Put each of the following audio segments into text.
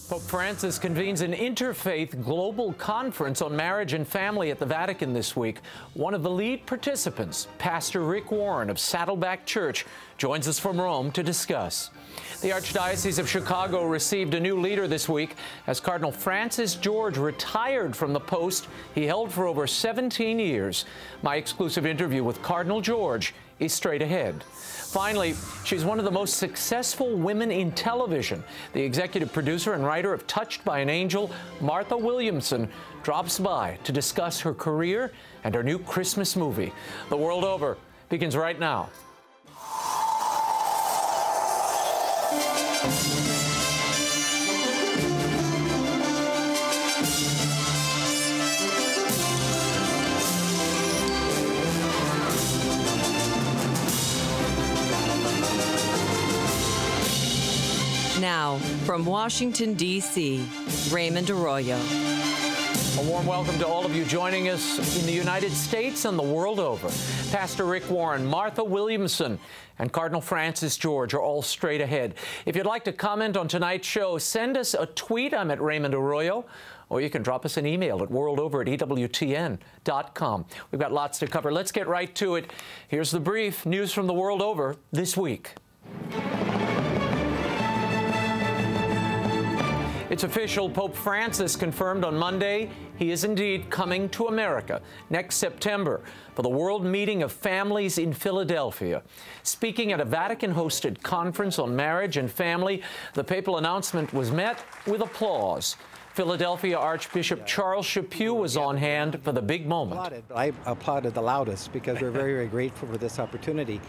Pope Francis convenes an interfaith global conference on marriage and family at the Vatican this week. One of the lead participants, Pastor Rick Warren of Saddleback Church, joins us from Rome to discuss. The Archdiocese of Chicago received a new leader this week as Cardinal George retired from the post he held for over 17 years. My exclusive interview with Cardinal George is straight ahead. Finally, she's one of the most successful women in television. The executive producer and writer of Touched by an Angel, Martha Williamson, drops by to discuss her career and her new Christmas movie. The World Over begins right now. Now, from Washington, D.C., Raymond Arroyo. A warm welcome to all of you joining us in the United States and the world over. Pastor Rick Warren, Martha Williamson, and Cardinal George are all straight ahead. If you'd like to comment on tonight's show, send us a tweet. I'm at Raymond Arroyo. Or you can drop us an email at worldover@EWTN.com. We've got lots to cover. Let's get right to it. Here's the brief news from the world over this week. It's official. Pope Francis confirmed on Monday he is indeed coming to America next September for the World Meeting of Families in Philadelphia. Speaking at a Vatican-hosted conference on marriage and family, the papal announcement was met with applause. Philadelphia Archbishop Charles Chaput was on hand for the big moment. I applauded the loudest because we're very, very grateful for this opportunity.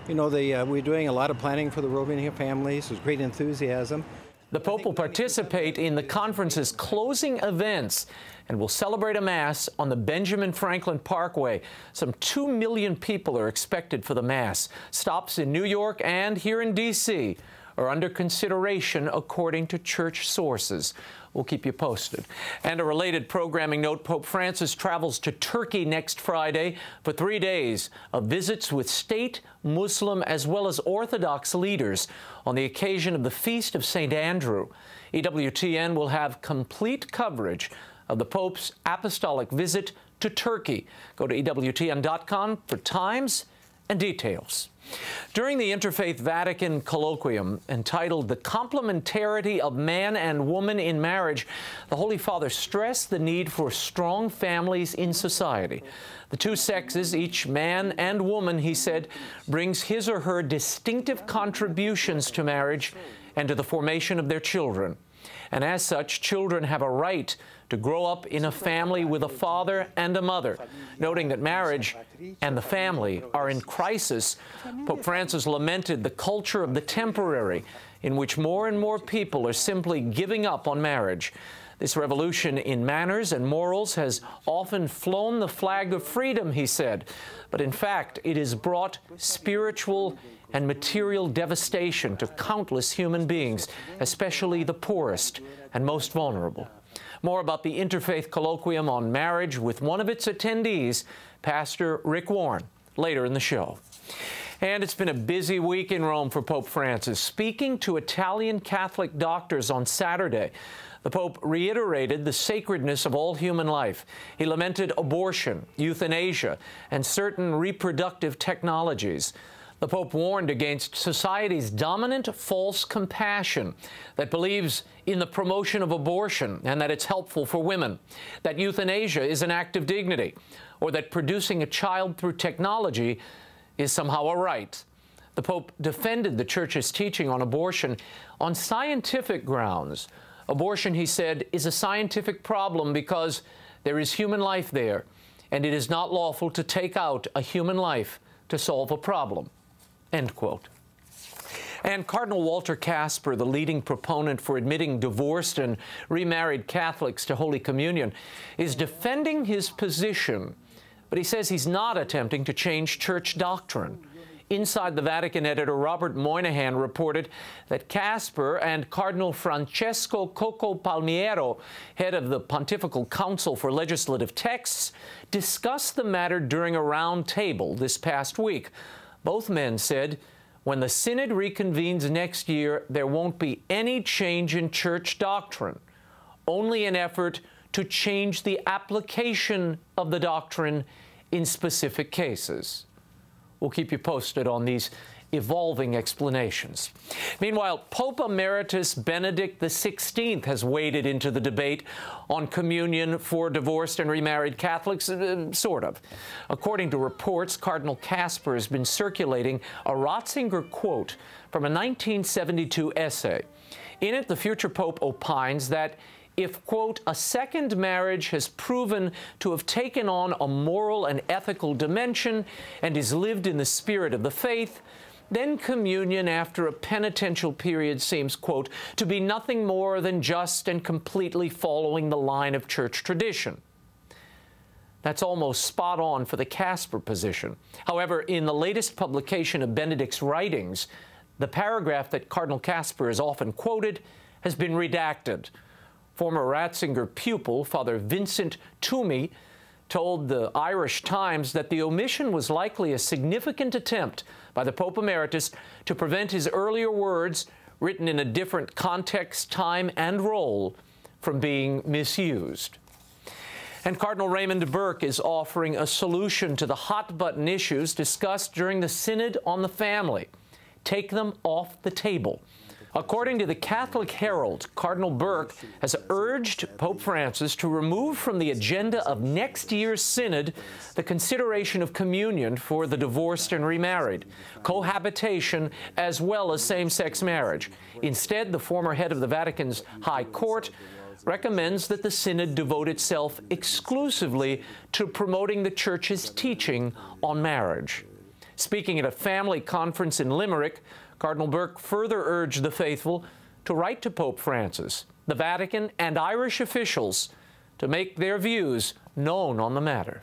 You know, we're doing a lot of planning for the World Meeting of Families. There's great enthusiasm. The Pope will participate in the conference's closing events and will celebrate a Mass on the Benjamin Franklin Parkway. Some 2 million people are expected for the Mass. Stops in New York and here in D.C. are under consideration, according to church sources. We'll keep you posted. And a related programming note, Pope Francis travels to Turkey next Friday for 3 days of visits with state, Muslim, as well as Orthodox leaders on the occasion of the Feast of St. Andrew. EWTN will have complete coverage of the Pope's apostolic visit to Turkey. Go to EWTN.com for times and details. During the Interfaith Vatican Colloquium, entitled The Complementarity of Man and Woman in Marriage, the Holy Father stressed the need for strong families in society. The two sexes, each man and woman, he said, brings his or her distinctive contributions to marriage and to the formation of their children. And as such, children have a right to grow up in a family with a father and a mother. Noting that marriage and the family are in crisis, Pope Francis lamented the culture of the temporary, in which more and more people are simply giving up on marriage. This revolution in manners and morals has often flown the flag of freedom, he said, but in fact it has brought spiritual and material devastation to countless human beings, especially the poorest and most vulnerable. More about the Interfaith Colloquium on marriage with one of its attendees, Pastor Rick Warren, later in the show. And it's been a busy week in Rome for Pope Francis. Speaking to Italian Catholic doctors on Saturday, the Pope reiterated the sacredness of all human life. He lamented abortion, euthanasia, and certain reproductive technologies. The Pope warned against society's dominant false compassion that believes in the promotion of abortion and that it's helpful for women, that euthanasia is an act of dignity, or that producing a child through technology is somehow a right. The Pope defended the Church's teaching on abortion on scientific grounds. Abortion, he said, is a scientific problem because there is human life there, and it is not lawful to take out a human life to solve a problem. End quote. And Cardinal Walter Casper, the leading proponent for admitting divorced and remarried Catholics to Holy Communion, is defending his position, but he says he's not attempting to change church doctrine. Inside the Vatican, editor Robert Moynihan reported that Casper and Cardinal Francesco Coco Palmiero, head of the Pontifical Council for Legislative Texts, discussed the matter during a round table this past week. Both men said, when the Synod reconvenes next year, there won't be any change in church doctrine, only an effort to change the application of the doctrine in specific cases. We'll keep you posted on these evolving explanations. Meanwhile, Pope Emeritus Benedict XVI has waded into the debate on communion for divorced and remarried Catholics, sort of. According to reports, Cardinal Casper has been circulating a Ratzinger quote from a 1972 essay. In it, the future pope opines that if, quote, a second marriage has proven to have taken on a moral and ethical dimension and is lived in the spirit of the faith, then communion after a penitential period seems, quote, to be nothing more than just and completely following the line of church tradition. That's almost spot on for the Casper position. However, in the latest publication of Benedict's writings, the paragraph that Cardinal Casper is often quoted has been redacted. Former Ratzinger pupil, Father Vincent Toomey, told the Irish Times that the omission was likely a significant attempt by the Pope Emeritus to prevent his earlier words, written in a different context, time, and role, from being misused. And Cardinal Raymond Burke is offering a solution to the hot-button issues discussed during the Synod on the Family. Take them off the table. According to the Catholic Herald, Cardinal Burke has urged Pope Francis to remove from the agenda of next year's Synod the consideration of communion for the divorced and remarried, cohabitation, as well as same-sex marriage. Instead, the former head of the Vatican's High Court recommends that the Synod devote itself exclusively to promoting the Church's teaching on marriage. Speaking at a family conference in Limerick, Cardinal Burke further urged the faithful to write to Pope Francis, the Vatican, and Irish officials to make their views known on the matter.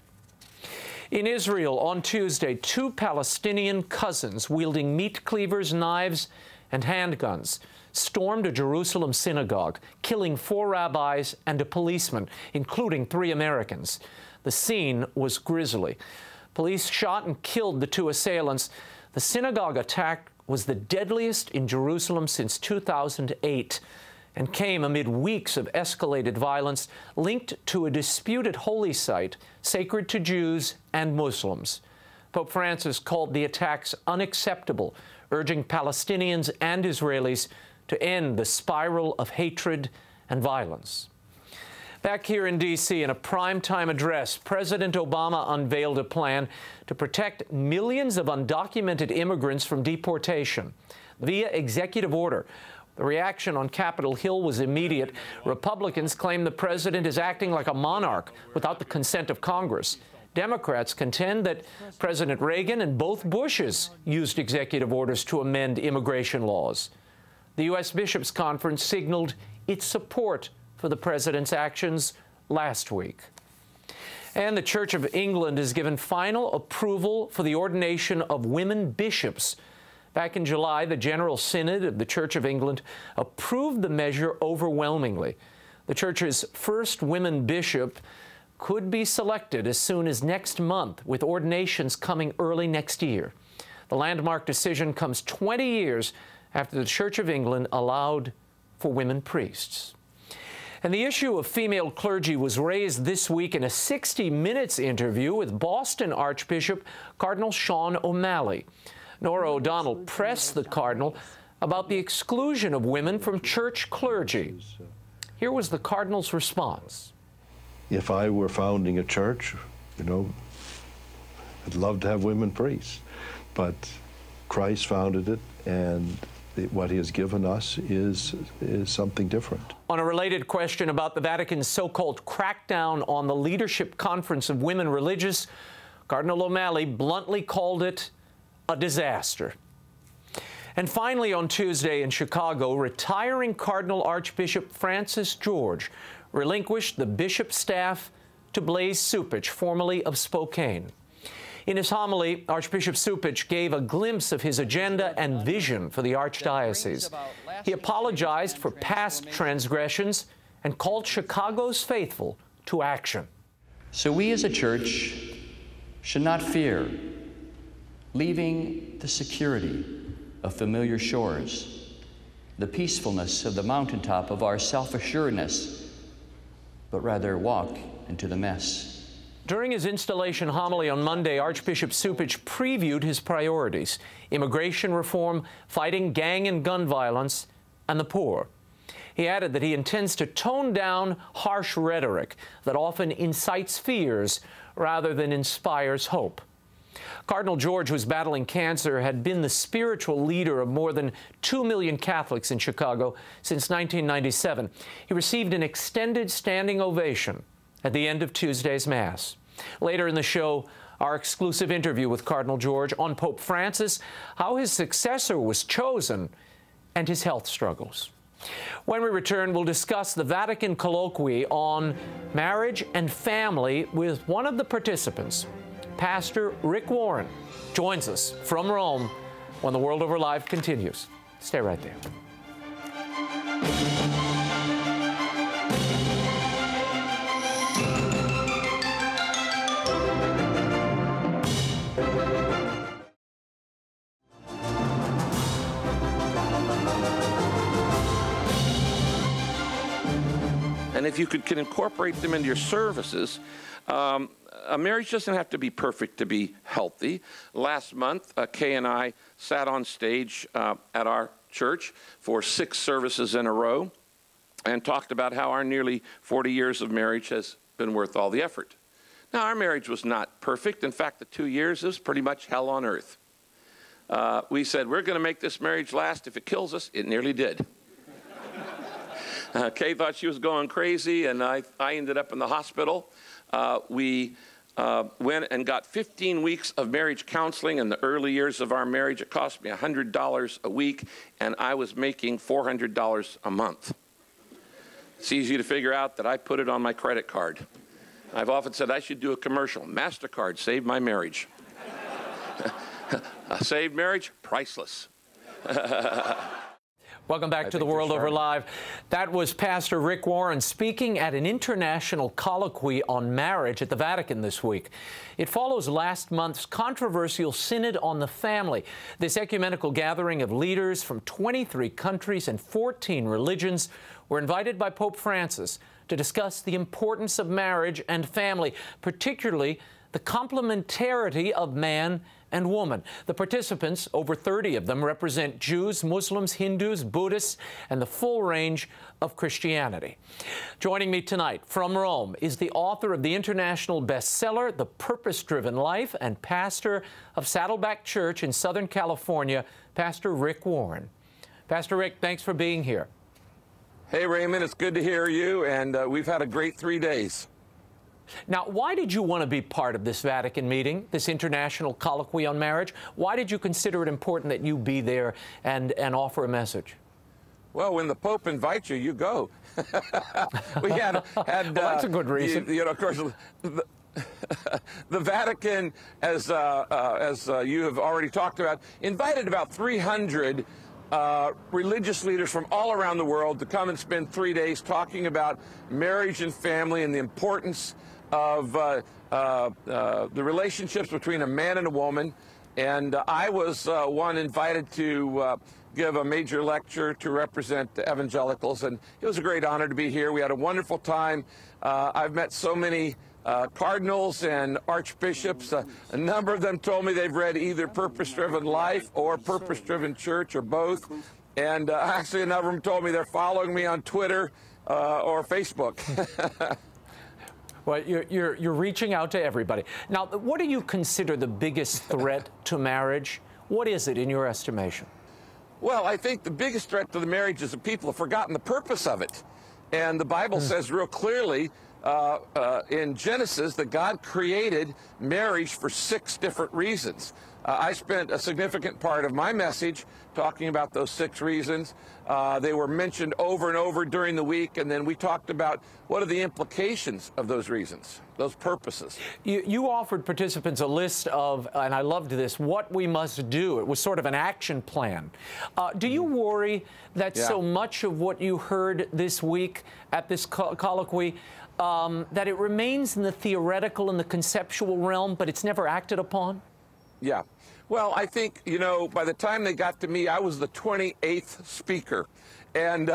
In Israel, on Tuesday, 2 Palestinian cousins wielding meat cleavers, knives, and handguns stormed a Jerusalem synagogue, killing 4 rabbis and a policeman, including 3 Americans. The scene was grisly. Police shot and killed the 2 assailants. The synagogue attack was the deadliest in Jerusalem since 2008 and came amid weeks of escalated violence linked to a disputed holy site sacred to Jews and Muslims. Pope Francis called the attacks unacceptable, urging Palestinians and Israelis to end the spiral of hatred and violence. Back here in D.C., in a primetime address, President Obama unveiled a plan to protect millions of undocumented immigrants from deportation via executive order. The reaction on Capitol Hill was immediate. Republicans claim the president is acting like a monarch without the consent of Congress. Democrats contend that President Reagan and both Bushes used executive orders to amend immigration laws. The U.S. Bishops' Conference signaled its support for the president's actions last week. And the Church of England has given final approval for the ordination of women bishops. Back in July, the General Synod of the Church of England approved the measure overwhelmingly. The Church's first women bishop could be selected as soon as next month, with ordinations coming early next year. The landmark decision comes 20 years after the Church of England allowed for women priests. And the issue of female clergy was raised this week in a 60 Minutes interview with Boston Archbishop Cardinal Sean O'Malley. Nora O'Donnell pressed the Cardinal about the exclusion of women from church clergy. Here was the Cardinal's response. If I were founding a church, I'd love to have women priests. But Christ founded it, and what he has given us is something different. On a related question about the Vatican's so-called crackdown on the Leadership Conference of Women Religious, Cardinal O'Malley bluntly called it a disaster. And finally, on Tuesday in Chicago, retiring Cardinal Archbishop Francis George relinquished the bishop staff to Blaise Cupich, formerly of Spokane. In his homily, Archbishop Cupich gave a glimpse of his agenda and vision for the archdiocese. He apologized for past transgressions and called Chicago's faithful to action. So we as a church should not fear leaving the security of familiar shores, the peacefulness of the mountaintop of our self-assuredness, but rather walk into the mess. During his installation homily on Monday, Archbishop Cupich previewed his priorities: immigration reform, fighting gang and gun violence, and the poor. He added that he intends to tone down harsh rhetoric that often incites fears rather than inspires hope. Cardinal George, who's battling cancer, had been the spiritual leader of more than 2 million Catholics in Chicago since 1997. He received an extended standing ovation at the end of Tuesday's Mass. Later in the show, our exclusive interview with Cardinal George on Pope Francis, how his successor was chosen, and his health struggles. When we return, we'll discuss the Vatican Colloquium on marriage and family with one of the participants. Pastor Rick Warren joins us from Rome when the World Over Live continues. Stay right there. And if you can incorporate them into your services, a marriage doesn't have to be perfect to be healthy. Last month, Kay and I sat on stage at our church for 6 services in a row and talked about how our nearly 40 years of marriage has been worth all the effort. Now, our marriage was not perfect. In fact, the 2 years was pretty much hell on earth. We said, we're going to make this marriage last. If it kills us, it nearly did. Kay thought she was going crazy, and I ended up in the hospital. We went and got 15 weeks of marriage counseling in the early years of our marriage. It cost me $100 a week, and I was making $400 a month. It's easy to figure out that I put it on my credit card. I've often said I should do a commercial. MasterCard saved my marriage. A saved marriage, priceless. Welcome back to the World Over Live. That was Pastor Rick Warren speaking at an international colloquy on marriage at the Vatican this week. It follows last month's controversial Synod on the Family. This ecumenical gathering of leaders from 23 countries and 14 religions were invited by Pope Francis to discuss the importance of marriage and family, particularly the complementarity of man and woman. The participants, over 30 of them, represent Jews, Muslims, Hindus, Buddhists, and the full range of Christianity. Joining me tonight from Rome is the author of the international bestseller, The Purpose-Driven Life, and pastor of Saddleback Church in Southern California, Pastor Rick Warren. Pastor Rick, thanks for being here. Hey, Raymond, it's good to hear you, and we've had a great 3 days. Now, why did you want to be part of this Vatican meeting, this international colloquy on marriage? Why did you consider it important that you be there and offer a message? Well, when the Pope invites you, you go. We had well, that's a good reason. You know, of course, the Vatican, as you have already talked about, invited about 300 religious leaders from all around the world to come and spend 3 days talking about marriage and family and the importance of the relationships between a man and a woman. And I was one invited to give a major lecture to represent the evangelicals, and it was a great honor to be here. We had a wonderful time. I've met so many cardinals and archbishops. A number of them told me they've read either Purpose-Driven Life or Purpose-Driven Church or both. And actually, a number of them told me they're following me on Twitter or Facebook. Well, you're reaching out to everybody. Now, what do you consider the biggest threat to marriage? What is it in your estimation? Well, I think the biggest threat to the marriage is that people have forgotten the purpose of it. And the Bible says real clearly in Genesis that God created marriage for 6 different reasons. I spent a significant part of my message talking about those 6 reasons. They were mentioned over and over during the week, and then we talked about what are the implications of those reasons, those purposes. You offered participants a list of, and I loved this, what we must do. It was sort of an action plan. Do you worry that so much of what you heard this week at this colloquy, that it remains in the theoretical and the conceptual realm, but it's never acted upon? Yeah. Well, I think, you know, by the time they got to me, I was the 28th speaker. And,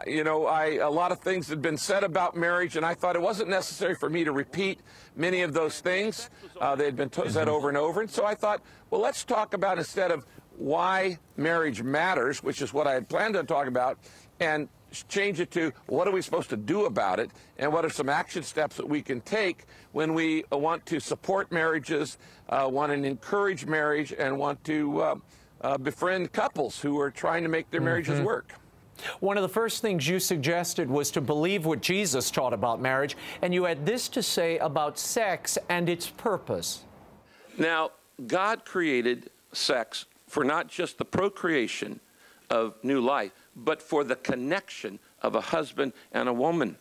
you know, a lot of things had been said about marriage, and I thought it wasn't necessary for me to repeat many of those things. They had been said over and over. And so I thought, well, let's talk about, instead of why marriage matters, which is what I had planned on talking about, and change it to what are we supposed to do about it, and what are some action steps that we can take when we want to support marriages, want to encourage marriage, and want to befriend couples who are trying to make their marriages work. One of the first things you suggested was to believe what Jesus taught about marriage, and you had this to say about sex and its purpose. Now, God created sex for not just the procreation of new life, but for the connection of a husband and a woman.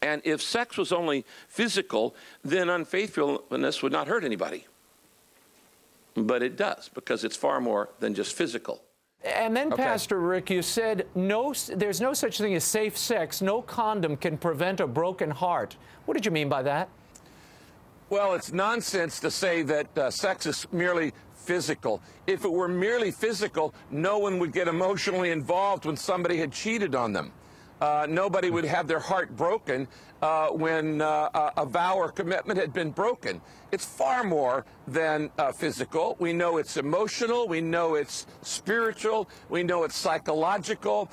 And if sex was only physical, then unfaithfulness would not hurt anybody. But it does, because it's far more than just physical. And then, okay, Pastor Rick, you said there's no such thing as safe sex. No condom can prevent a broken heart. What did you mean by that? Well, it's nonsense to say that sex is merely physical. If it were merely physical, no one would get emotionally involved when somebody had cheated on them. Nobody would have their heart broken when a vow or commitment had been broken. It's far more than physical. We know it's emotional. We know it's spiritual. We know it's psychological.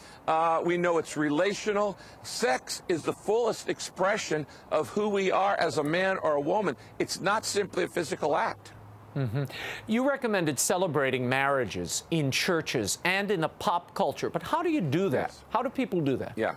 We know it's relational. Sex is the fullest expression of who we are as a man or a woman. It's not simply a physical act. Mm-hmm. You recommended celebrating marriages in churches and in the pop culture, but how do you do that? Yes. How do people do that? Yeah.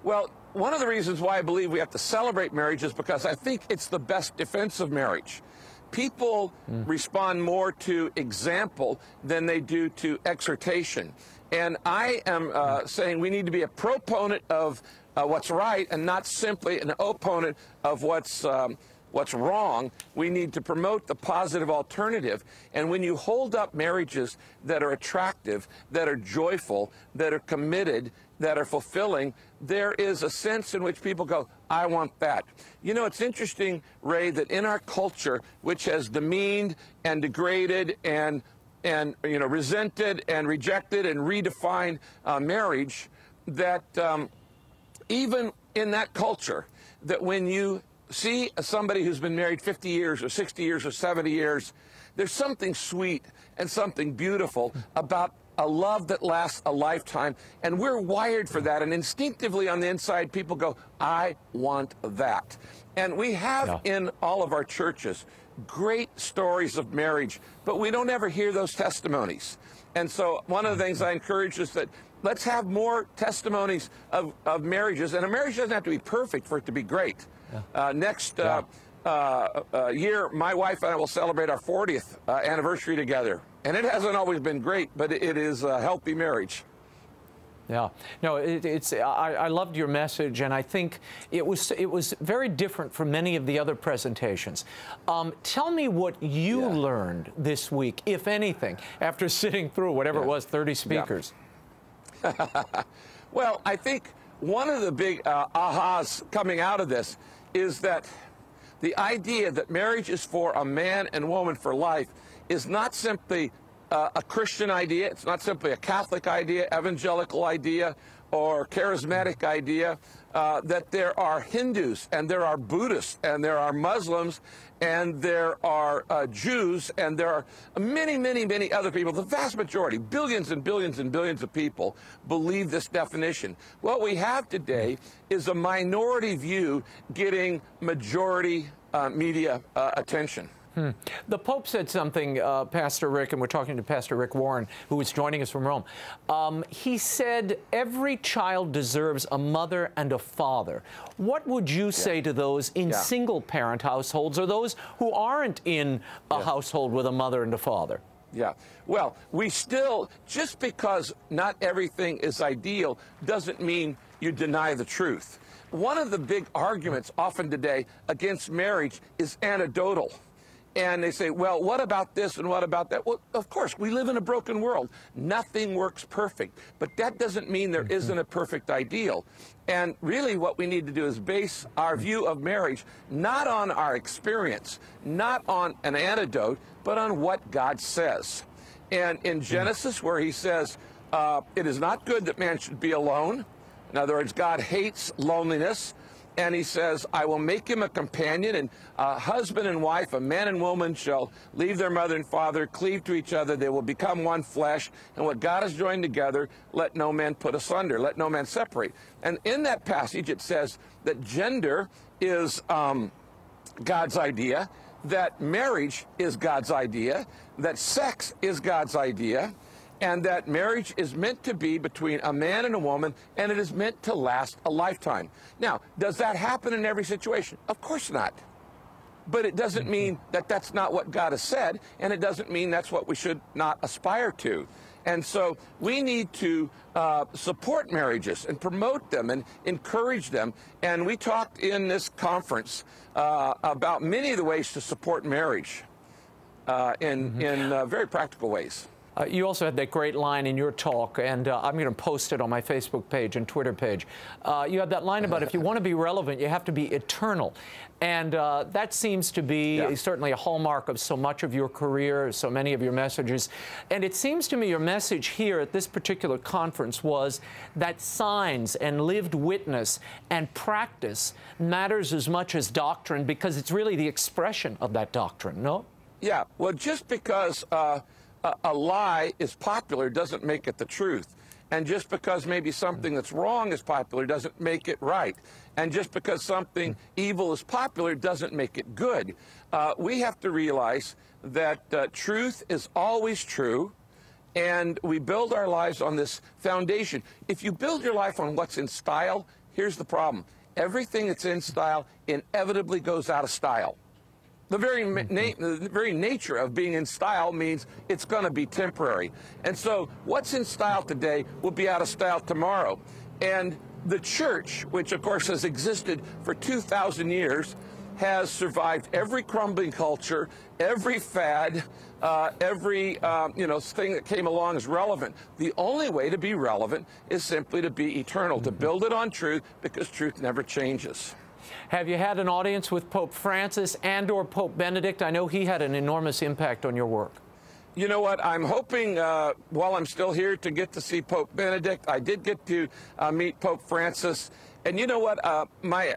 Well, one of the reasons why I believe we have to celebrate marriage is because I think it's the best defense of marriage. People respond more to example than they do to exhortation. And I am saying we need to be a proponent of what's right and not simply an opponent of what's wrong. We need to promote the positive alternative. And when you hold up marriages that are attractive, that are joyful, that are committed, that are fulfilling, there is a sense in which people go, I want that. You know, it's interesting, Ray, that in our culture, which has demeaned and degraded and you know, resented and rejected and redefined marriage, that even in that culture, that when you see somebody who's been married 50 years or 60 years or 70 years, there's something sweet and something beautiful about a love that lasts a lifetime, and we're wired for that, and instinctively on the inside people go, I want that. And we have in all of our churches great stories of marriage, but we don't ever hear those testimonies. And so one of the things I encourage is that let's have more testimonies of marriages, and a marriage doesn't have to be perfect for it to be great. Next year, my wife and I will celebrate our 40th anniversary together. And it hasn't always been great, but it is a healthy marriage. Yeah, no, I loved your message, and I think it was very different from many of the other presentations. Tell me what you learned this week, if anything, after sitting through whatever it was, 30 speakers. Well, I think one of the big ahas coming out of this is that the idea that marriage is for a man and woman for life is not simply a Christian idea. It's not simply a Catholic idea, evangelical idea, or charismatic idea. That there are Hindus, and there are Buddhists, and there are Muslims, and there are Jews, and there are many, many, many other people. The vast majority, billions and billions and billions of people, believe this definition. What we have today is a minority view getting majority media attention. The Pope said something, Pastor Rick, and we're talking to Pastor Rick Warren, who is joining us from Rome. He said every child deserves a mother and a father. What would you say to those in single-parent households or those who aren't in a household with a mother and a father? Yeah. Well, we still, just because not everything is ideal doesn't mean you deny the truth. One of the big arguments often today against marriage is anecdotal. And they say, well, what about this and what about that? Well, of course, we live in a broken world. Nothing works perfect. But that doesn't mean there isn't a perfect ideal. And really what we need to do is base our view of marriage not on our experience, not on an anecdote, but on what God says. And in Genesis, where he says, it is not good that man should be alone. In other words, God hates loneliness. And he says, I will make him a companion, and husband and wife, a man and woman, shall leave their mother and father, cleave to each other. They will become one flesh. And what God has joined together, let no man put asunder. Let no man separate. And in that passage, it says that gender is God's idea, that marriage is God's idea, that sex is God's idea, and that marriage is meant to be between a man and a woman, and it is meant to last a lifetime. Now, does that happen in every situation? Of course not. But it doesn't mean that that's not what God has said, and it doesn't mean that's what we should not aspire to. And so we need to support marriages and promote them and encourage them. And we talked in this conference about many of the ways to support marriage in very practical ways. You also had that great line in your talk, and I'm going to post it on my Facebook page and Twitter page. You had that line about if you want to be relevant, you have to be eternal. And that seems to be certainly a hallmark of so much of your career, so many of your messages. And it seems to me your message here at this particular conference was that signs and lived witness and practice matters as much as doctrine, because it's really the expression of that doctrine, no? Yeah, well, just because a lie is popular doesn't make it the truth. And just because maybe something that's wrong is popular doesn't make it right. And just because something evil is popular doesn't make it good. We have to realize that truth is always true, and we build our lives on this foundation. If you build your life on what's in style, here's the problem. Everything that's in style inevitably goes out of style. The very nature of being in style means it's going to be temporary. And so what's in style today will be out of style tomorrow. And the church, which of course has existed for 2,000 years, has survived every crumbling culture, every fad, every thing that came along is relevant. The only way to be relevant is simply to be eternal, to build it on truth, because truth never changes. Have you had an audience with Pope Francis and/or Pope Benedict? I know he had an enormous impact on your work. You know what? I'm hoping, while I'm still here, to get to see Pope Benedict. I did get to meet Pope Francis. And you know what? My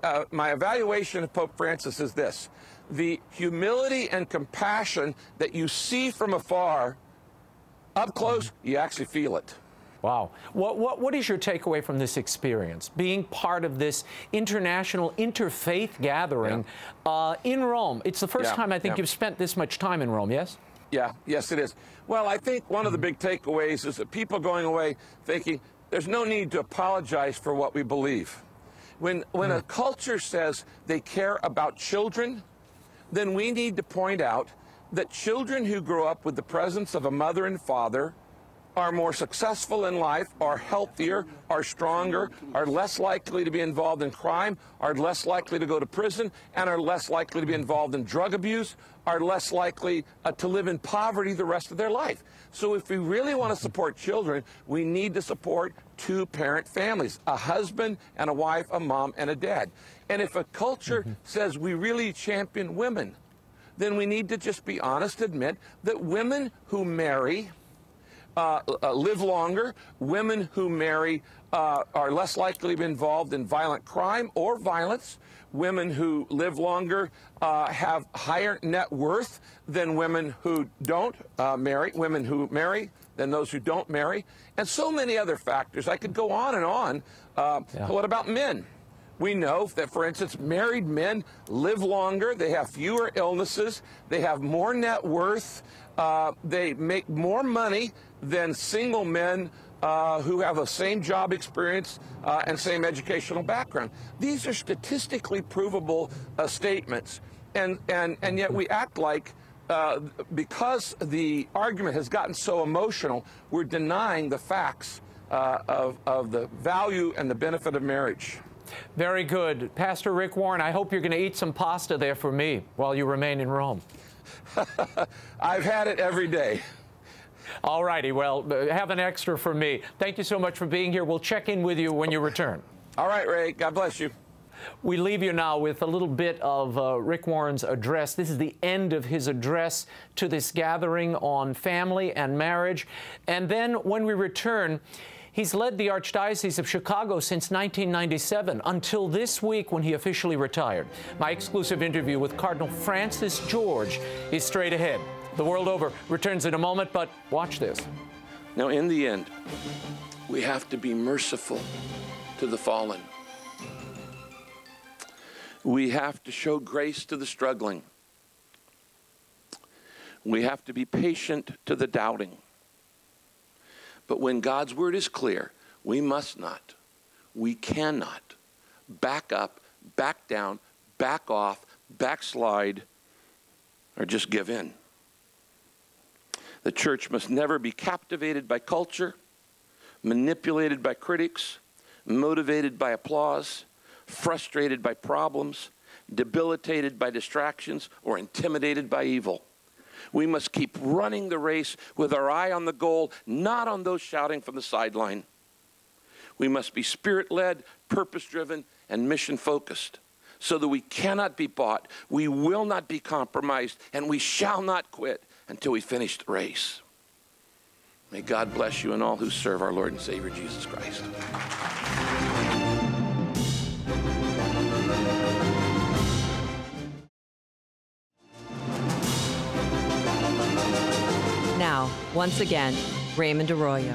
evaluation of Pope Francis is this. The humility and compassion that you see from afar, up close, you actually feel it. Wow. What is your takeaway from this experience, being part of this international interfaith gathering in Rome? It's the first time I think you've spent this much time in Rome, yes? Yeah, yes it is. Well, I think one of the big takeaways is that people going away thinking there's no need to apologize for what we believe. When a culture says they care about children, then we need to point out that children who grow up with the presence of a mother and father are more successful in life, are healthier, are stronger, are less likely to be involved in crime, are less likely to go to prison, and are less likely to be involved in drug abuse, are less likely to live in poverty the rest of their life. So if we really want to support children, we need to support two-parent families, a husband and a wife, a mom and a dad. And if a culture says we really champion women, then we need to just be honest, admit that women who marry live longer. Women who marry are less likely to be involved in violent crime or violence. Women who live longer have higher net worth than women who don't marry. Women who marry than those who don't marry. And so many other factors. I could go on and on. What about men? We know that, for instance, married men live longer, they have fewer illnesses, they have more net worth, they make more money than single men who have the same job experience and same educational background. These are statistically provable statements, and yet we act like because the argument has gotten so emotional, we're denying the facts of the value and the benefit of marriage. Very good. Pastor Rick Warren, I hope you're going to eat some pasta there for me while you remain in Rome. I've had it every day. All righty. Well, have an extra for me. Thank you so much for being here. We'll check in with you when you return. All right, Ray. God bless you. We leave you now with a little bit of Rick Warren's address. This is the end of his address to this gathering on family and marriage. And then when we return, he's led the Archdiocese of Chicago since 1997 until this week when he officially retired. My exclusive interview with Cardinal Francis George is straight ahead. The World Over returns in a moment, but watch this. Now, in the end, we have to be merciful to the fallen. We have to show grace to the struggling. We have to be patient to the doubting. But when God's word is clear, we must not, we cannot back up, back down, back off, backslide, or just give in. The church must never be captivated by culture, manipulated by critics, motivated by applause, frustrated by problems, debilitated by distractions, or intimidated by evil. We must keep running the race with our eye on the goal, not on those shouting from the sideline. We must be spirit-led, purpose-driven, and mission-focused so that we cannot be bought, we will not be compromised, and we shall not quit until we finish the race. May God bless you and all who serve our Lord and Savior Jesus Christ. Now, once again, Raymond Arroyo.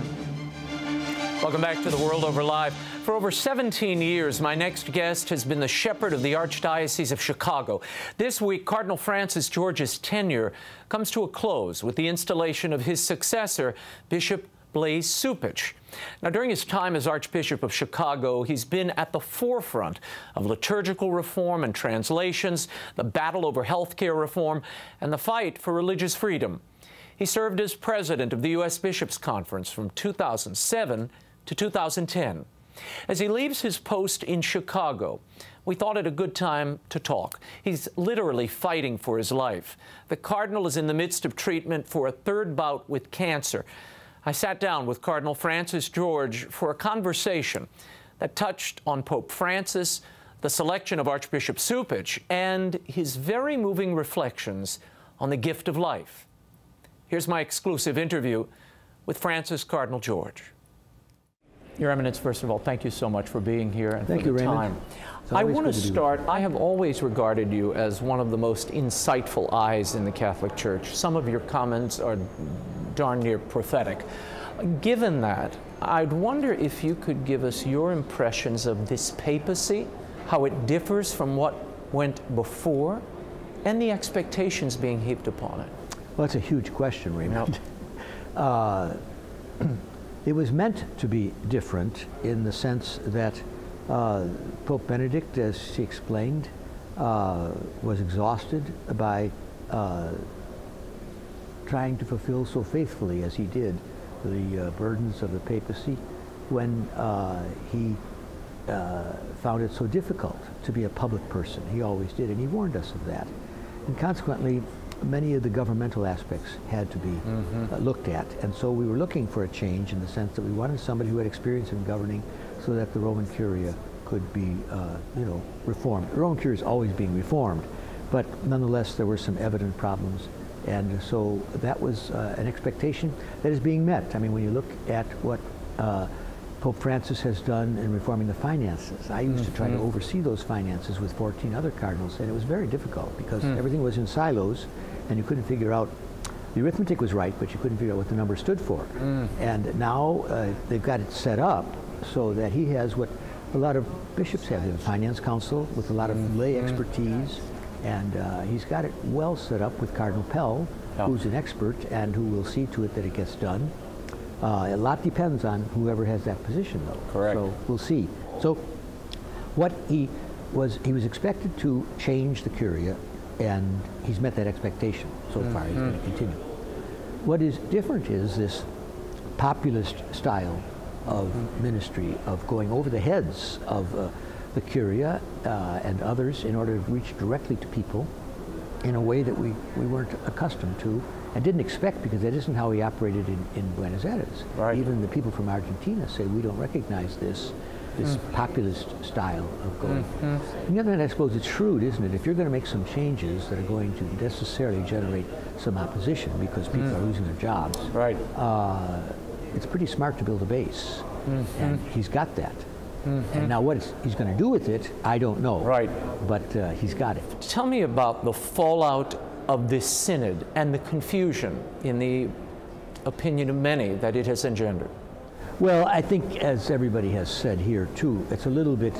Welcome back to The World Over Live. For over 17 years, my next guest has been the shepherd of the Archdiocese of Chicago. This week, Cardinal Francis George's tenure comes to a close with the installation of his successor, Bishop Blaise Cupich. Now, during his time as Archbishop of Chicago, he's been at the forefront of liturgical reform and translations, the battle over health care reform, and the fight for religious freedom. He served as president of the U.S. Bishops' Conference from 2007 to 2010. As he leaves his post in Chicago, we thought it a good time to talk. He's literally fighting for his life. The Cardinal is in the midst of treatment for a third bout with cancer. I sat down with Cardinal Francis George for a conversation that touched on Pope Francis, the selection of Archbishop Cupich, and his very moving reflections on the gift of life. Here's my exclusive interview with Francis Cardinal George. Your Eminence, first of all, thank you so much for being here and thank for the you, time. Raymond. I want to start, I have always regarded you as one of the most insightful eyes in the Catholic Church. Some of your comments are darn near prophetic. Given that, I'd wonder if you could give us your impressions of this papacy, how it differs from what went before, and the expectations being heaped upon it. Well, that's a huge question, Raymond. It was meant to be different in the sense that Pope Benedict, as he explained, was exhausted by trying to fulfill so faithfully as he did the burdens of the papacy when he found it so difficult to be a public person. He always did, and he warned us of that. And consequently, many of the governmental aspects had to be looked at. And so we were looking for a change in the sense that we wanted somebody who had experience in governing so that the Roman Curia could be, reformed. The Roman Curia is always being reformed, but nonetheless there were some evident problems. And so that was an expectation that is being met. I mean, when you look at what Pope Francis has done in reforming the finances. I used to try to oversee those finances with 14 other cardinals, and it was very difficult because everything was in silos, and you couldn't figure out, the arithmetic was right, but you couldn't figure out what the number stood for. And now they've got it set up so that he has what a lot of bishops have, a finance council with a lot of lay expertise, and he's got it well set up with Cardinal Pell, who's an expert and who will see to it that it gets done. A lot depends on whoever has that position, though. Correct. So we'll see. So what he was expected to change the Curia, and he's met that expectation so far. He's going to continue. What is different is this populist style of ministry, of going over the heads of the Curia and others in order to reach directly to people, in a way that we weren't accustomed to and didn't expect, because that isn't how he operated in Buenos Aires. Right. Even the people from Argentina say we don't recognize this populist style of going. On the other hand, I suppose it's shrewd, isn't it? If you're going to make some changes that are going to necessarily generate some opposition because people are losing their jobs, Right. It's pretty smart to build a base, and he's got that. And now what he's going to do with it, I don't know. Right. But he's got it. Tell me about the fallout of this synod and the confusion, in the opinion of many, that it has engendered. Well, I think, as everybody has said here too, it's a little bit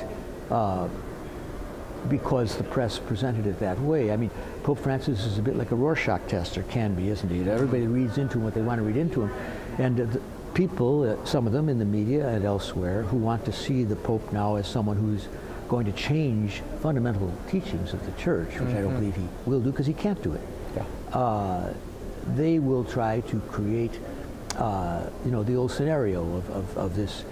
because the press presented it that way. I mean, Pope Francis is a bit like a Rorschach test, or can be, isn't he? Everybody reads into him what they want to read into him. And the people, some of them in the media and elsewhere, who want to see the Pope now as someone who's going to change fundamental teachings of the Church, which I don't believe he will do, because he can't do it. Yeah. They will try to create you know, the old scenario of this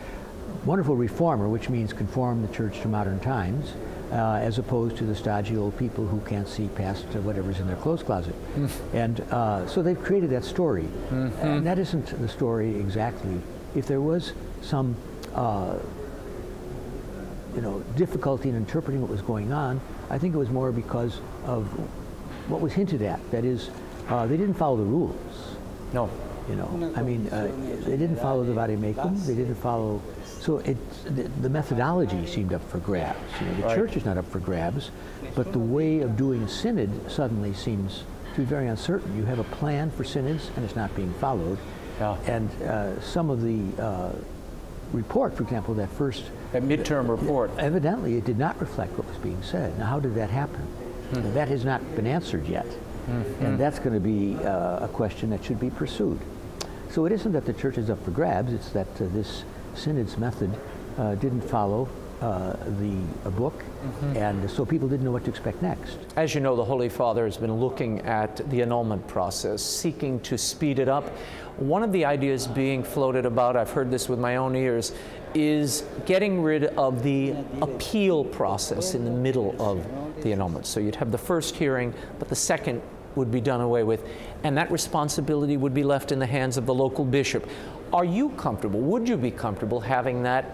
wonderful reformer, which means conform the Church to modern times, as opposed to the stodgy old people who can't see past whatever's in their clothes closet. And so they've created that story. And that isn't the story exactly. If there was some you know, difficulty in interpreting what was going on, I think it was more because of what was hinted at. That is, they didn't follow the rules. No. You know, I mean, they didn't follow the Vademecum. They didn't follow. So the methodology seemed up for grabs. You know, the Church is not up for grabs, but the way of doing a synod suddenly seems to be very uncertain. You have a plan for synods, and it's not being followed. Yeah. And some of the report, for example, that midterm report, evidently it did not reflect what was being said. Now, how did that happen? Now, that has not been answered yet. And that's going to be a question that should be pursued. So it isn't that the Church is up for grabs, it's that this synod's method didn't follow the book, and so people didn't know what to expect next. As you know, the Holy Father has been looking at the annulment process, seeking to speed it up. One of the ideas being floated about, I've heard this with my own ears, is getting rid of the appeal process in the middle of the annulment. So you'd have the first hearing, but the second would be done away with, and that responsibility would be left in the hands of the local bishop. Are you comfortable, would you be comfortable having that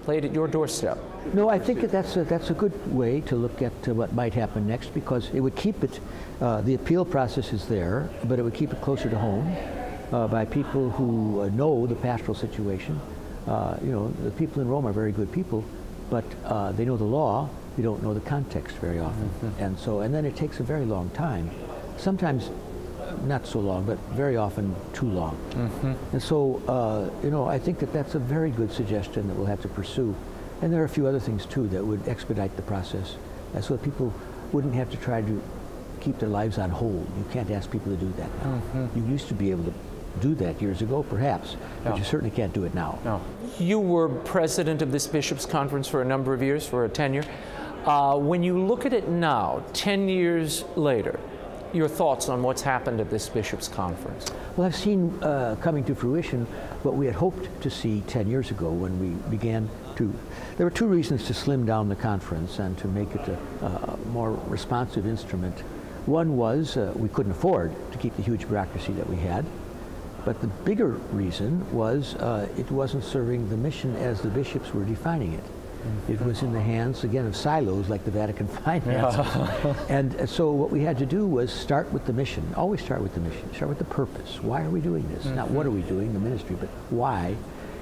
played at your doorstep? No, I think that's a good way to look at what might happen next, because it would keep it, the appeal process is there, but it would keep it closer to home by people who know the pastoral situation. You know, the people in Rome are very good people, but they know the law, they don't know the context very often. And then it takes a very long time. Sometimes not so long, but very often too long. And so, you know, I think that that's a very good suggestion that we'll have to pursue. And there are a few other things, too, that would expedite the process, so that people wouldn't have to try to keep their lives on hold. You can't ask people to do that now. You used to be able to do that years ago, perhaps, but you certainly can't do it now. No. You were president of this Bishops' Conference for a number of years, for a tenure. When you look at it now, 10 years later, your thoughts on what's happened at this Bishops' Conference? Well, I've seen coming to fruition what we had hoped to see 10 years ago when we began to. There were two reasons to slim down the conference and to make it a more responsive instrument. One was we couldn't afford to keep the huge bureaucracy that we had. But the bigger reason was it wasn't serving the mission as the bishops were defining it. It was in the hands, again, of silos like the Vatican finances. And so what we had to do was start with the mission. Always start with the mission. Start with the purpose. Why are we doing this? Not what are we doing, the ministry, but why.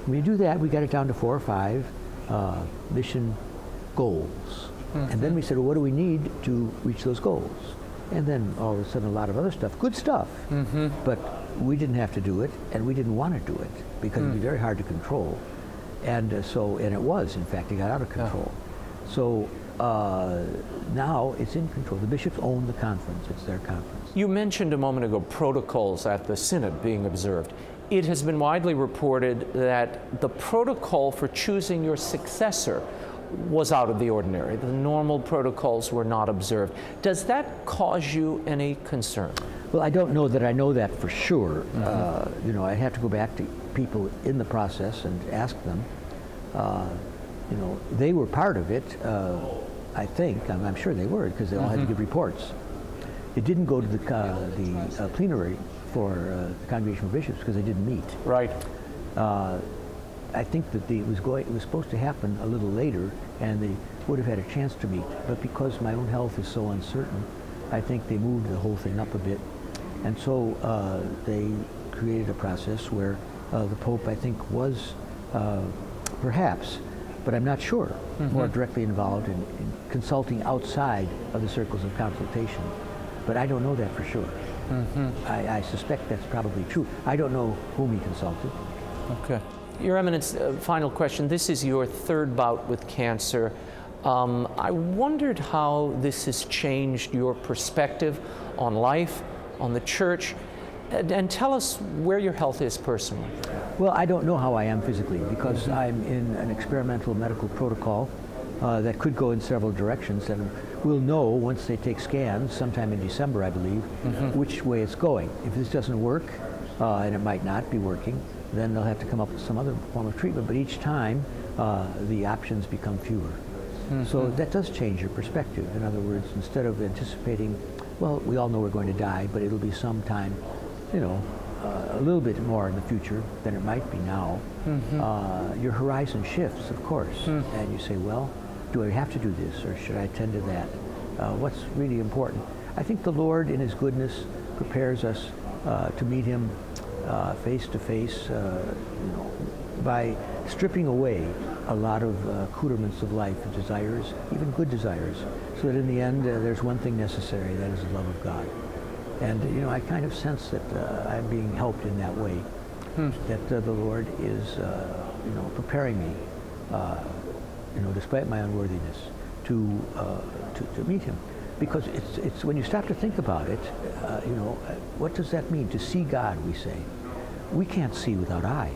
When you do that, we got it down to 4 or 5 mission goals. And then we said, well, what do we need to reach those goals? And then all of a sudden a lot of other stuff, good stuff, but we didn't have to do it, and we didn't want to do it because it'd be very hard to control. And and it was, in fact, it got out of control. So now it's in control. The bishops own the conference. It's their conference. You mentioned a moment ago protocols at the synod being observed. It has been widely reported that the protocol for choosing your successor was out of the ordinary. The normal protocols were not observed. Does that cause you any concern? Well, I don't know that I know that for sure. You know, I'd have to go back to people in the process and ask them. You know, they were part of it, I think. I'm sure they were, because they all had to give reports. It didn't go to the plenary for the Congregation of Bishops because they didn't meet. Right. I think that it was supposed to happen a little later, and they would have had a chance to meet. But because my own health is so uncertain, I think they moved the whole thing up a bit. And so they created a process where the Pope, I think, was perhaps, but I'm not sure, more directly involved in consulting outside of the circles of consultation. But I don't know that for sure. I suspect that's probably true. I don't know whom he consulted. Okay. Your Eminence, final question. This is your third bout with cancer. I wondered how this has changed your perspective on life, on the church, and tell us where your health is personally. Well, I don't know how I am physically because I'm in an experimental medical protocol that could go in several directions, and we'll know once they take scans sometime in December, I believe, which way it's going. If this doesn't work, and it might not be working, then they'll have to come up with some other form of treatment. But each time, the options become fewer. So that does change your perspective. In other words, instead of anticipating, well, we all know we're going to die, but it'll be sometime, you know, a little bit more in the future than it might be now. Your horizon shifts, of course, and you say, well, do I have to do this, or should I attend to that? What's really important? I think the Lord, in His goodness, prepares us to meet Him face to face, you know, by stripping away a lot of accoutrements of life, and desires, even good desires, so that in the end there's one thing necessary, that is the love of God. And you know, I kind of sense that I'm being helped in that way, that the Lord is, you know, preparing me, you know, despite my unworthiness, to meet Him. Because it's when you stop to think about it, you know, what does that mean? To see God, we say. We can't see without eyes.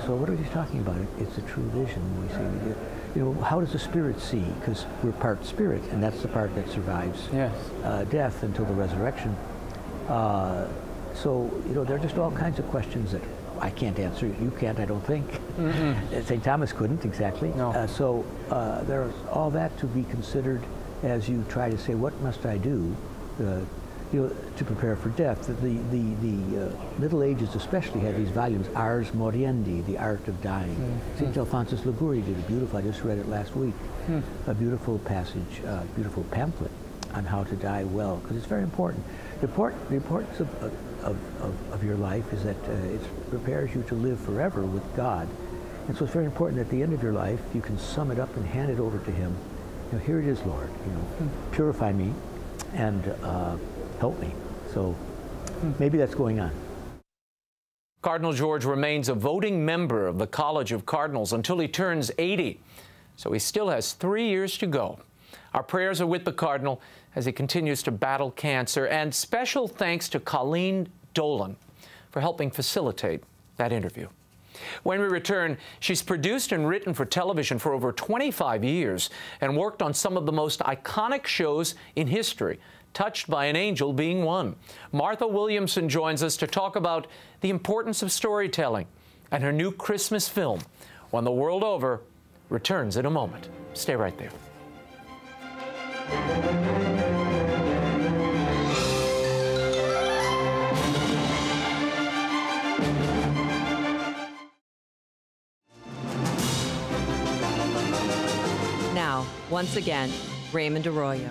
So what are you talking about? It's a true vision. We see, you know, how does the spirit see? Because we're part spirit, and that's the part that survives death until the resurrection. So, you know, there are just all kinds of questions that I can't answer. You can't, I don't think. St. Thomas couldn't, exactly. No. So there's all that to be considered as you try to say, what must I do, you know, to prepare for death. The Middle Ages especially had these volumes, Ars Moriendi, The Art of Dying. St. Alphonsus Liguori did a beautiful, I just read it last week, a beautiful passage, beautiful pamphlet on how to die well, because it's very important. The importance of your life is that it prepares you to live forever with God. And so it's very important that at the end of your life, you can sum it up and hand it over to Him. You know, here it is, Lord, you know, purify me and help me. So maybe that's going on. Cardinal George remains a voting member of the College of Cardinals until he turns 80, so he still has 3 years to go. Our prayers are with the Cardinal as he continues to battle cancer, and special thanks to Colleen Dolan for helping facilitate that interview. When we return, she's produced and written for television for over 25 years and worked on some of the most iconic shows in history, Touched by an Angel being one. Martha Williamson joins us to talk about the importance of storytelling and her new Christmas film, When the World Over, returns in a moment. Stay right there. Now, once again, Raymond Arroyo.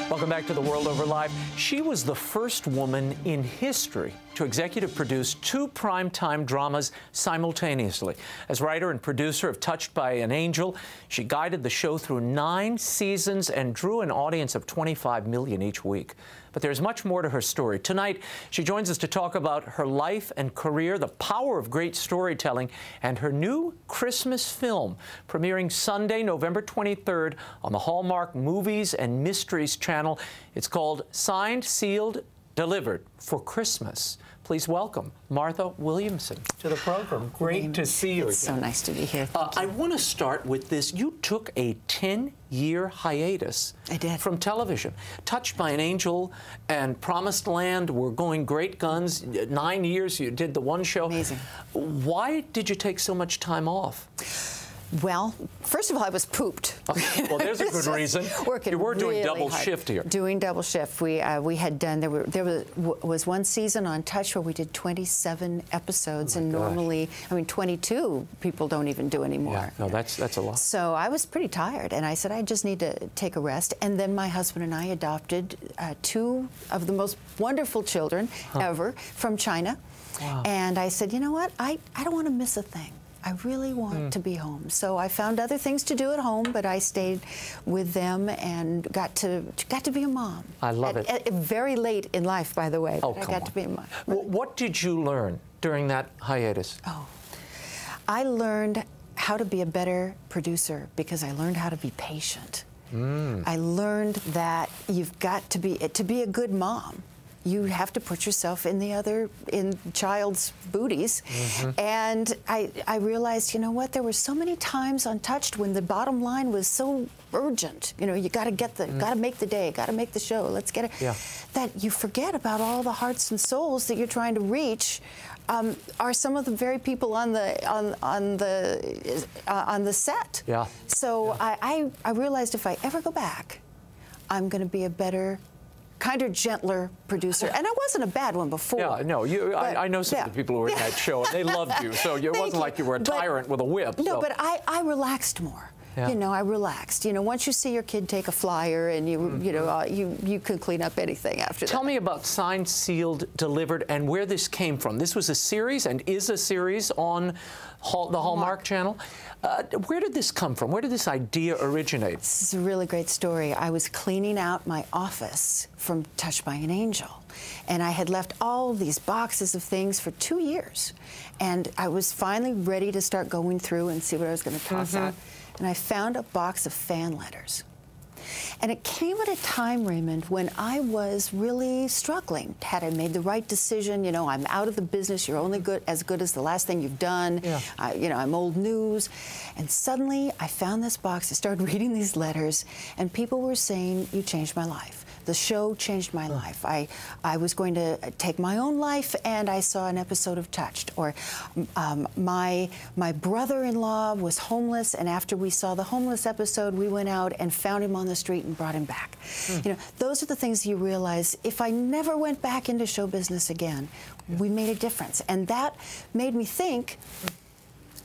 Welcome back to The World Over Live. She was the first woman in history to executive produce 2 primetime dramas simultaneously. As writer and producer of Touched by an Angel, she guided the show through 9 seasons and drew an audience of 25 million each week. But there's much more to her story. Tonight, she joins us to talk about her life and career, the power of great storytelling, and her new Christmas film, premiering Sunday, November 23rd on the Hallmark Movies and Mysteries channel. It's called Signed, Sealed, Delivered for Christmas. Please welcome Martha Williamson to the program. Great to see you again. It's so nice to be here. I want to start with this. You took a 10-year hiatus from television. Touched by an Angel and Promised Land were going great guns. 9 years you did the one show. Amazing. Why did you take so much time off? Well, first of all, I was pooped. Okay, well, there's a good reason. Working you were doing really double hard. shift here. Doing double shift. We had done, there was one season on Touch where we did 27 episodes, and normally, I mean, 22 people don't even do anymore. Yeah, no, that's a lot. So I was pretty tired, and I said, I just need to take a rest. And then my husband and I adopted 2 of the most wonderful children ever from China. Wow. And I said, you know what, I don't want to miss a thing. I really want to be home. So I found other things to do at home, but I stayed with them and got to be a mom. I love it. At very late in life, by the way. Oh, I got to be a mom. What did you learn during that hiatus? Oh, I learned how to be a better producer because I learned how to be patient. I learned that you've got to be a good mom. You have to put yourself in child's booties. And I realized, you know what, there were so many times on Touched when the bottom line was so urgent. You know, you got to get got to make the day, got to make the show, let's get it. Yeah. That you forget about all the hearts and souls that you're trying to reach. Are some of the very people on the set. Yeah. So I realized if I ever go back, I'm going to be a better, kinder, gentler producer. And I wasn't a bad one before. Yeah, no, I know some of the people who were in that show, and they loved you, so it wasn't like you were a tyrant with a whip. No, so. but I relaxed more. Yeah. You know, I relaxed. You know, once you see your kid take a flyer, and you can clean up anything after that. Tell me about Signed, Sealed, Delivered, and where this came from. This was a series and is a series on the Hallmark Channel. Where did this come from? Where did this idea originate? This is a really great story. I was cleaning out my office from Touched by an Angel, and I had left all these boxes of things for 2 years, and I was finally ready to start going through and see what I was going to toss out. And I found a box of fan letters. And it came at a time, Raymond, when I was really struggling. Had I made the right decision? You know, I'm out of the business. You're only as good as the last thing you've done. Yeah. You know, I'm old news. And suddenly, I found this box. I started reading these letters, and people were saying, you changed my life. The show changed my life. I was going to take my own life, and I saw an episode of Touched. Or my brother-in-law was homeless, and after we saw the homeless episode, we went out and found him on the street and brought him back. You know, those are the things you realize. If I never went back into show business again, we made a difference. And that made me think,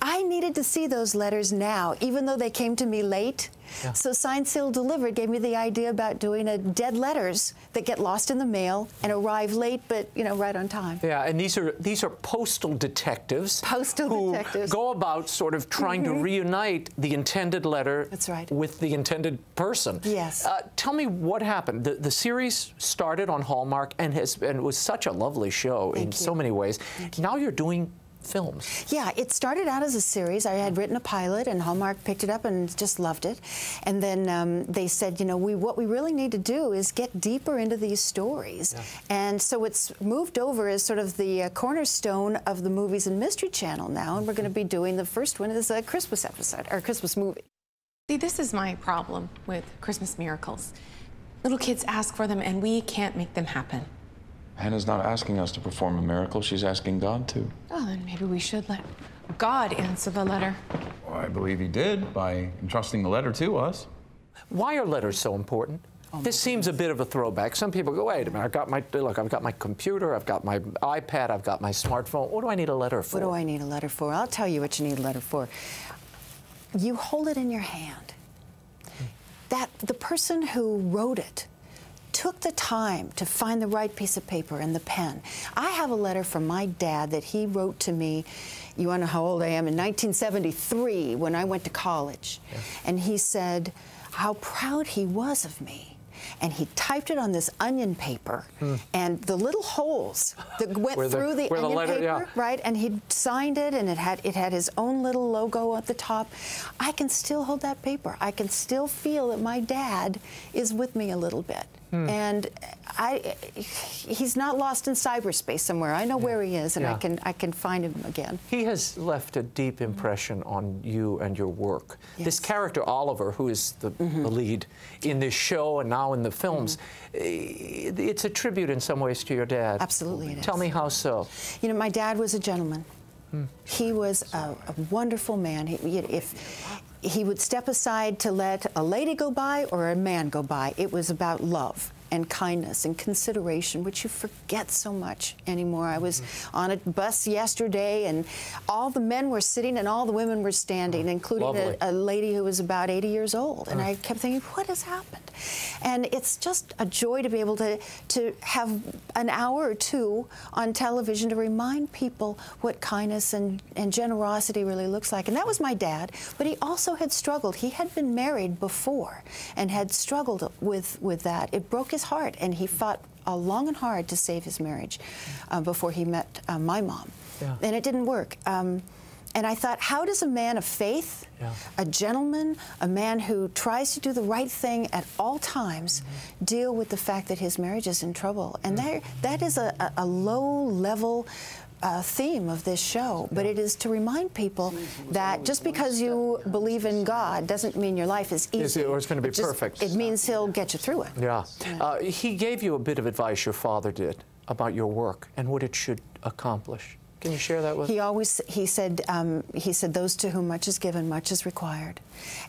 I needed to see those letters now, even though they came to me late. Yeah. So Signed, Sealed, Delivered gave me the idea about doing a dead letters that get lost in the mail and arrive late, but you know, right on time. Yeah, and these are postal detectives. Postal detectives go about sort of trying to reunite the intended letter. That's right. With the intended person. Yes. Tell me what happened. The series started on Hallmark and was such a lovely show in so many ways. Now you're doing films. Yeah, it started out as a series. I had written a pilot, and Hallmark picked it up and just loved it. And then they said, you know, what we really need to do is get deeper into these stories. Yeah. And so it's moved over as sort of the cornerstone of the Movies and Mystery Channel now, and we're going to be doing, the first one is a Christmas episode, or Christmas movie. See, this is my problem with Christmas miracles. Little kids ask for them, and we can't make them happen. Hannah's not asking us to perform a miracle. She's asking God to. Oh, then maybe we should let God answer the letter. Well, I believe he did by entrusting the letter to us. Why are letters so important? This seems a bit of a throwback. Some people go, wait a minute, I've got my computer, I've got my iPad, I've got my smartphone. What do I need a letter for? What do I need a letter for? I'll tell you what you need a letter for. You hold it in your hand. That the person who wrote it took the time to find the right piece of paper and the pen. I have a letter from my dad that he wrote to me, you want to know how old I am, in 1973 when I went to college. Yeah. And he said how proud he was of me. And he typed it on this onion paper, and the little holes that went through the onion paper, right? And he signed it, and it had his own little logo at the top. I can still hold that paper. I can still feel that my dad is with me a little bit. And he's not lost in cyberspace somewhere. I know where he is, and I can find him again. He has left a deep impression on you and your work. Yes. This character, Oliver, who is the lead in this show and now in the films, it's a tribute in some ways to your dad. Absolutely it is. Tell me how so. You know, my dad was a gentleman. He was a wonderful man. If he would step aside to let a lady go by or a man go by, it was about love and kindness and consideration, which you forget so much anymore. I was on a bus yesterday, and all the men were sitting and all the women were standing, including a lady who was about 80 years old. And I kept thinking, what has happened? And it's just a joy to be able to have an hour or two on television to remind people what kindness and generosity really looks like. And that was my dad, but he also had struggled. He had been married before and had struggled with that. It broke his heart, and he fought long and hard to save his marriage before he met my mom. Yeah. And it didn't work. And I thought, how does a man of faith, a gentleman, a man who tries to do the right thing at all times, deal with the fact that his marriage is in trouble? And that is a low-level theme of this show, but it is to remind people that just because you believe in God doesn't mean your life is easy. Or it's going to be perfect. It means He'll get you through it. Yeah. He gave you a bit of advice, your father did, about your work and what it should accomplish. Can you share that with us? He said, those to whom much is given, much is required,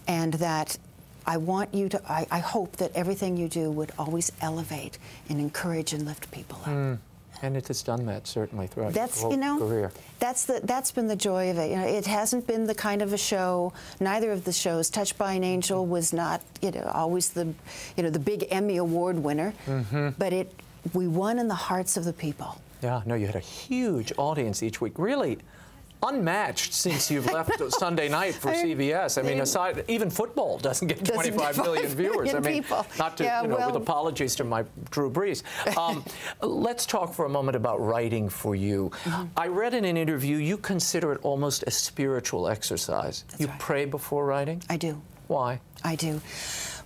and that I want you to, I hope that everything you do would always elevate and encourage and lift people up. And it has done that, certainly, throughout your whole career. That's been the joy of it. It hasn't been the kind of a show, neither of the shows. Touched by an Angel was not, always the big Emmy Award winner, but we won in the hearts of the people. Yeah, no, you had a huge audience each week, really unmatched since you've left Sunday night for CBS. I mean, aside, even football doesn't get 25 million viewers. I mean, not to, with apologies to my Drew Brees. Let's talk for a moment about writing for you. I read in an interview you consider it almost a spiritual exercise. You pray before writing? I do. Why? I do.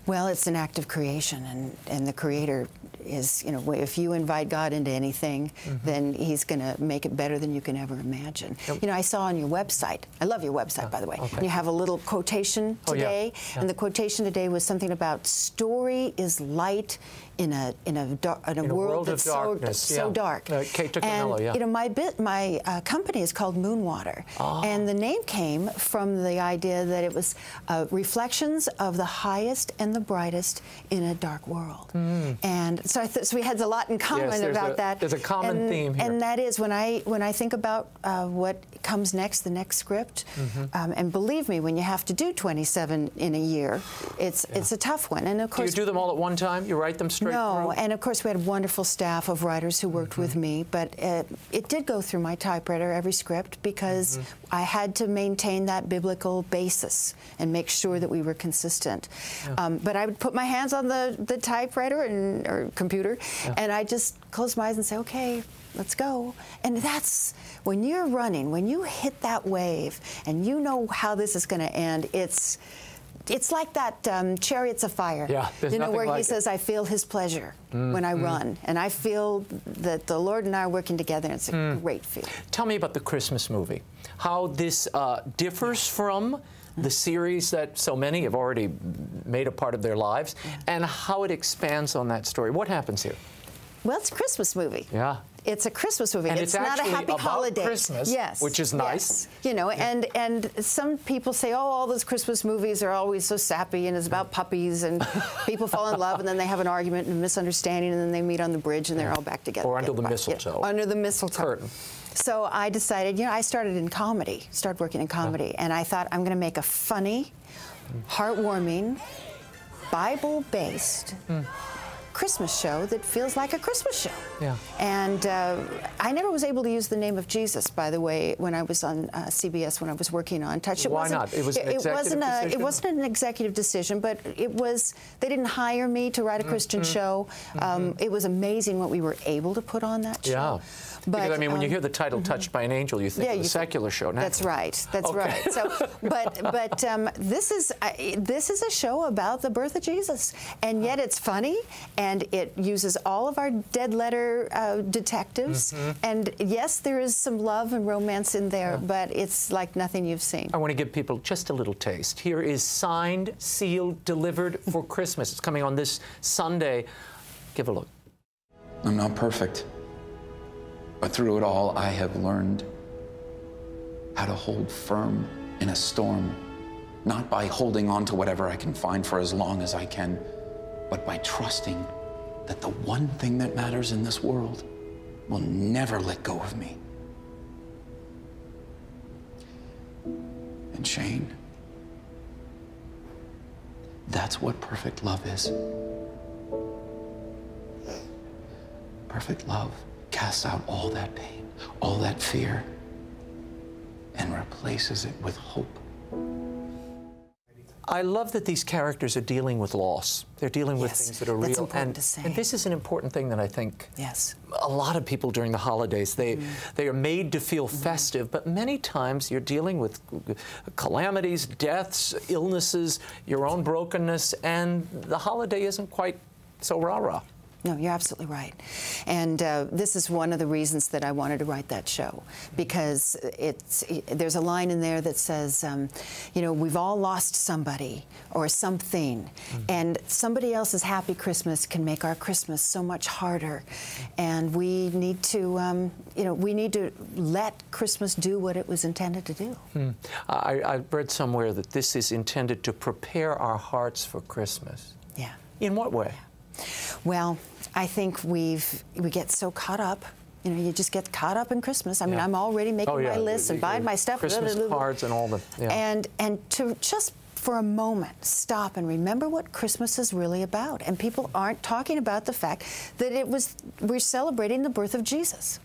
Well, it's an act of creation, and the Creator is, if you invite God into anything, then He's going to make it better than you can ever imagine. I saw on your website, I love your website, by the way, you have a little quotation today, and the quotation today was something about story is light in a world that's so dark. Kate Tuccanello, and my company is called Moonwater, and the name came from the idea that it was reflections of the highest and the brightest in a dark world. And so we had a lot in common about that. There's a common theme here. And that is when I think about what comes next, the next script, and believe me, when you have to do 27 in a year, it's a tough one. And of course, do you do them all at one time? You write them straight through? And of course we had a wonderful staff of writers who worked with me, but it did go through my typewriter, every script, because I had to maintain that biblical basis and make sure that we were consistent. But I would put my hands on the typewriter or computer, and I just close my eyes and say, okay, let's go. And that's when you're running, when you hit that wave and you know how this is going to end, it's like that Chariots of Fire, where he says, I feel His pleasure when I run, and I feel that the Lord and I are working together, and it's a great feeling. Tell me about the Christmas movie, how this differs from the series that so many have already made a part of their lives, and how it expands on that story. What happens here? Well, it's a Christmas movie. Yeah. It's a Christmas movie. And it's not a happy holiday. Christmas, which is nice. Yes. And some people say, oh, all those Christmas movies are always so sappy, and it's about puppies, and people fall in love, and then they have an argument and a misunderstanding, and then they meet on the bridge, and they're all back together. Or under the mistletoe. Under the mistletoe. Curtain. So I decided, I started working in comedy, and I thought, I'm going to make a funny, heartwarming, Bible-based Christmas show that feels like a Christmas show. Yeah. And I never was able to use the name of Jesus, by the way, when I was on CBS, when I was working on Touch. Why not? It was an executive decision? It wasn't an executive decision, but it was, they didn't hire me to write a Christian show. It was amazing what we were able to put on that show. Yeah. Because, I mean, when you hear the title "Touched by an Angel," you think of a secular show. That's right. That's right. So, but this is a show about the birth of Jesus, and yet it's funny, and it uses all of our dead letter detectives, and yes, there is some love and romance in there, but it's like nothing you've seen. I want to give people just a little taste. Here is Signed, Sealed, Delivered for Christmas. It's coming on this Sunday. Give a look. I'm not perfect. But through it all, I have learned how to hold firm in a storm, not by holding on to whatever I can find for as long as I can, but by trusting that the one thing that matters in this world will never let go of me. And Shane, that's what perfect love is. Perfect love casts out all that pain, all that fear, and replaces it with hope. I love that these characters are dealing with loss. They're dealing with things that are real. That's important to say. And this is an important thing that I think yes. a lot of people during the holidays, they are made to feel festive, but many times you're dealing with calamities, deaths, illnesses, your own brokenness, and the holiday isn't quite so rah-rah. No, you're absolutely right. And this is one of the reasons that I wanted to write that show, because there's a line in there that says, you know, we've all lost somebody or something, and somebody else's happy Christmas can make our Christmas so much harder. And we need to, you know, we need to let Christmas do what it was intended to do. I read somewhere that this is intended to prepare our hearts for Christmas. Yeah. In what way? Well, I think we get so caught up. You know, you just get caught up in Christmas. I mean, I'm already making my list and buying my stuff. Christmas cards and all the... And to just for a moment stop and remember what Christmas is really about. And people aren't talking about the fact that we're celebrating the birth of Jesus.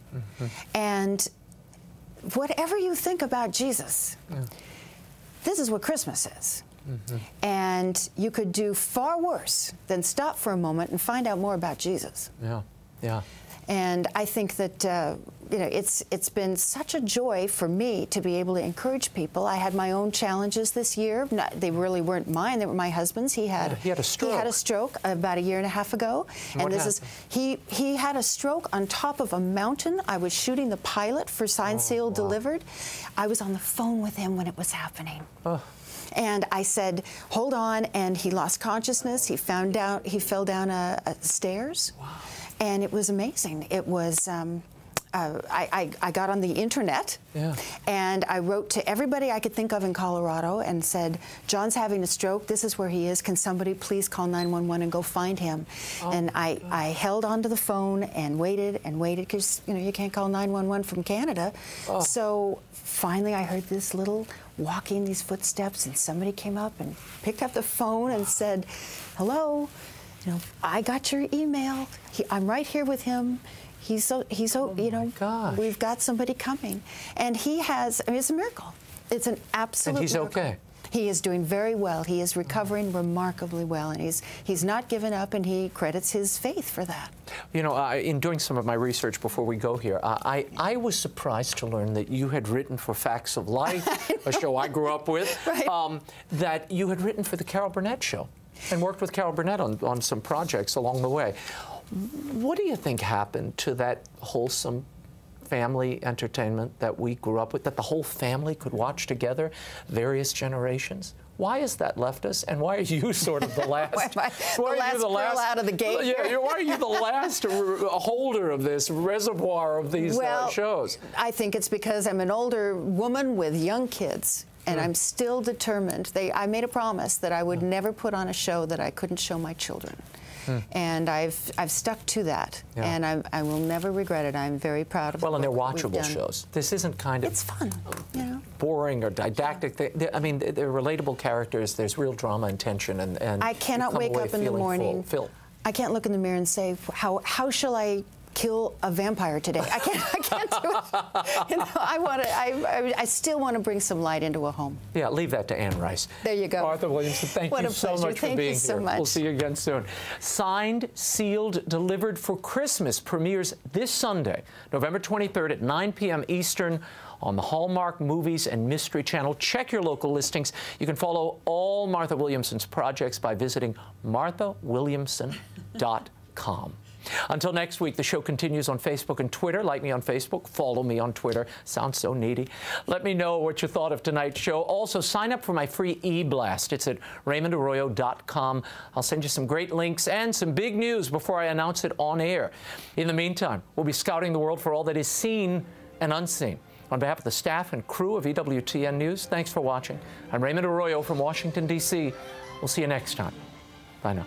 And whatever you think about Jesus, this is what Christmas is. And you could do far worse than stop for a moment and find out more about Jesus. Yeah. And I think that you know, it's been such a joy for me to be able to encourage people. I had my own challenges this year. They really weren't mine; they were my husband's. He had a stroke. He had a stroke about 1.5 years ago, and he had a stroke on top of a mountain. I was shooting the pilot for Signed, Sealed, Delivered. I was on the phone with him when it was happening. And I said, hold on, and he lost consciousness. He fell down stairs. Wow. And it was amazing. It was, I got on the internet, and I wrote to everybody I could think of in Colorado and said, John's having a stroke. This is where he is. Can somebody please call 911 and go find him? And I held onto the phone and waited because, you know, you can't call 911 from Canada. So finally I heard this little walking, these footsteps, and somebody came up and picked up the phone and said, hello, you know, I got your email. I'm right here with him. You know, we've got somebody coming. And he has, I mean, it's a miracle. It's an absolute miracle. And he's okay. He is doing very well. He is recovering remarkably well, and he's not given up, and he credits his faith for that. You know, in doing some of my research before we go here, I was surprised to learn that you had written for Facts of Life, a show I grew up with, that you had written for the Carol Burnett Show and worked with Carol Burnett on some projects along the way. What do you think happened to that wholesome family entertainment that we grew up with, that the whole family could watch together, various generations? Why has that left us, and why are you sort of the last? why are you the last out of the gate? Yeah, why are you the last holder of this reservoir of these shows? I think it's because I'm an older woman with young kids, and I'm still determined. I made a promise that I would never put on a show that I couldn't show my children. And I've stuck to that, and I will never regret it. I'm very proud of it. Well, and they're watchable shows. This isn't kind of... It's fun, you know. Boring or didactic. I mean, they're relatable characters. There's real drama and tension, and I cannot wake up in the morning. I can't look in the mirror and say, how shall I kill a vampire today? I can't do it. You know, I still want to bring some light into a home. Yeah, leave that to Anne Rice. There you go. Martha Williamson, thank you so much for being here. Thank you so much. We'll see you again soon. Signed, Sealed, Delivered for Christmas premieres this Sunday, November 23rd at 9 p.m. Eastern on the Hallmark Movies and Mystery Channel. Check your local listings. You can follow all Martha Williamson's projects by visiting marthawilliamson.com. Until next week, the show continues on Facebook and Twitter. Like me on Facebook, follow me on Twitter. Sounds so needy. Let me know what you thought of tonight's show. Also, sign up for my free e-blast. It's at RaymondArroyo.com. I'll send you some great links and some big news before I announce it on air. In the meantime, we'll be scouting the world for all that is seen and unseen. On behalf of the staff and crew of EWTN News, thanks for watching. I'm Raymond Arroyo from Washington, D.C. We'll see you next time. Bye now.